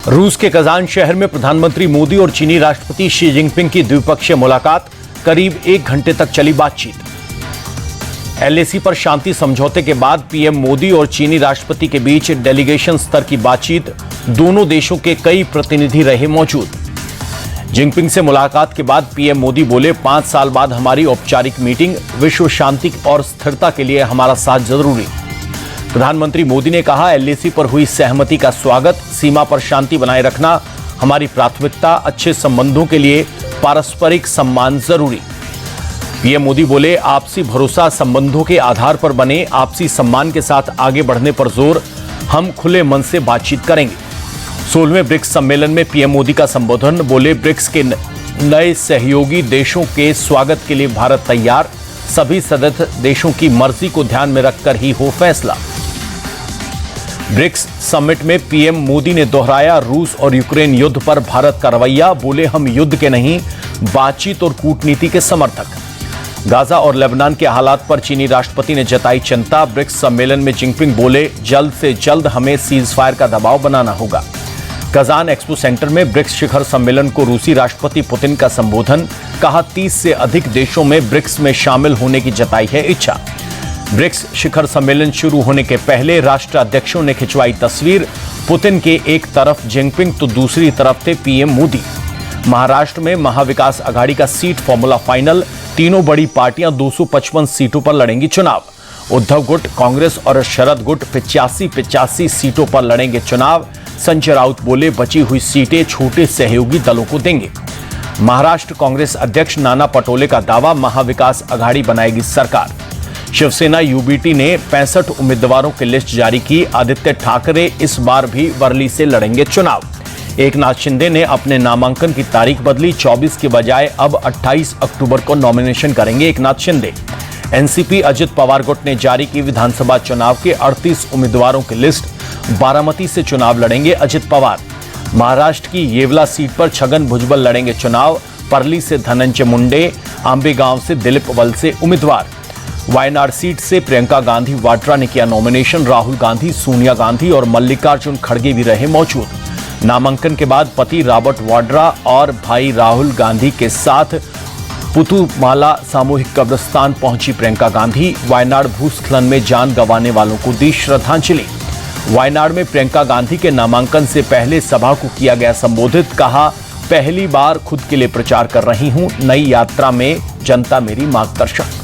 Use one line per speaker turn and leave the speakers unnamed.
रूस के कजान शहर में प्रधानमंत्री मोदी और चीनी राष्ट्रपति शी जिनपिंग की द्विपक्षीय मुलाकात, करीब 1 घंटे तक चली बातचीत। एलएसी पर शांति समझौते के बाद पीएम मोदी और चीनी राष्ट्रपति के बीच डेलीगेशन स्तर की बातचीत, दोनों देशों के कई प्रतिनिधि रहे मौजूद। जिनपिंग से मुलाकात के बाद पीएम मोदी बोले, 5 साल बाद हमारी औपचारिक मीटिंग, विश्व शांति और स्थिरता के लिए हमारा साथ जरूरी। प्रधानमंत्री मोदी ने कहा, एलएसी पर हुई सहमति का स्वागत, सीमा पर शांति बनाए रखना हमारी प्राथमिकता, अच्छे संबंधों के लिए पारस्परिक सम्मान जरूरी। पीएम मोदी बोले, आपसी भरोसा संबंधों के आधार पर बने, आपसी सम्मान के साथ आगे बढ़ने पर जोर, हम खुले मन से बातचीत करेंगे। 16वें ब्रिक्स सम्मेलन में पीएम मोदी का संबोधन, बोले, ब्रिक्स के नए सहयोगी देशों के स्वागत के लिए भारत तैयार, सभी सदस्य देशों की मर्जी को ध्यान में रखकर ही हो फैसला। ब्रिक्स समिट में पीएम मोदी ने दोहराया रूस और यूक्रेन युद्ध पर भारत का रवैया, बोले, हम युद्ध के नहीं, बातचीत और कूटनीति के समर्थक। गाजा और लेबनान के हालात पर चीनी राष्ट्रपति ने जताई चिंता। ब्रिक्स सम्मेलन में जिनपिंग बोले, जल्द से जल्द हमें सीज फायर का दबाव बनाना होगा। कजान एक्सपो सेंटर में ब्रिक्स शिखर सम्मेलन को रूसी राष्ट्रपति पुतिन का संबोधन, कहा 30 से अधिक देशों में ब्रिक्स में शामिल होने की जताई है इच्छा। ब्रिक्स शिखर सम्मेलन शुरू होने के पहले राष्ट्राध्यक्षों ने खिंचवाई तस्वीर, पुतिन के एक तरफ जिनपिंग तो दूसरी तरफ थे पीएम मोदी। महाराष्ट्र में महाविकास आघाड़ी का सीट फॉर्मूला फाइनल, तीनों बड़ी पार्टियां 255 सीटों पर लड़ेंगी चुनाव। उद्धव गुट, कांग्रेस और शरद गुट 85 सीटों पर लड़ेंगे चुनाव। संजय राउत बोले, बची हुई सीटें छोटे सहयोगी दलों को देंगे। महाराष्ट्र कांग्रेस अध्यक्ष नाना पटोले का दावा, महाविकास आघाड़ी बनाएगी सरकार। शिवसेना यूबीटी ने 65 उम्मीदवारों की लिस्ट जारी की। आदित्य ठाकरे इस बार भी वर्ली से लड़ेंगे चुनाव। एकनाथ शिंदे ने अपने नामांकन की तारीख बदली, 24 के बजाय अब 28 अक्टूबर को नॉमिनेशन करेंगे एकनाथ शिंदे। एनसीपी अजित पवार गुट ने जारी की विधानसभा चुनाव के 38 उम्मीदवारों की लिस्ट। बारामती से चुनाव लड़ेंगे अजित पवार। महाराष्ट्र की येवला सीट पर छगन भुजबल लड़ेंगे चुनाव। परली से धनंजय मुंडे, आंबेगांव से दिलीप वलसे उम्मीदवार। वायनाड सीट से प्रियंका गांधी वाड्रा ने किया नॉमिनेशन। राहुल गांधी, सोनिया गांधी और मल्लिकार्जुन खड़गे भी रहे मौजूद। नामांकन के बाद पति रॉबर्ट वाड्रा और भाई राहुल गांधी के साथ पुतुमाला सामूहिक कब्रिस्तान पहुंची प्रियंका गांधी। वायनाड भूस्खलन में जान गंवाने वालों को दी श्रद्धांजलि। वायनाड में प्रियंका गांधी के नामांकन से पहले सभा को किया गया संबोधित, कहा, पहली बार खुद के लिए प्रचार कर रही हूं, नई यात्रा में जनता मेरी मार्गदर्शक।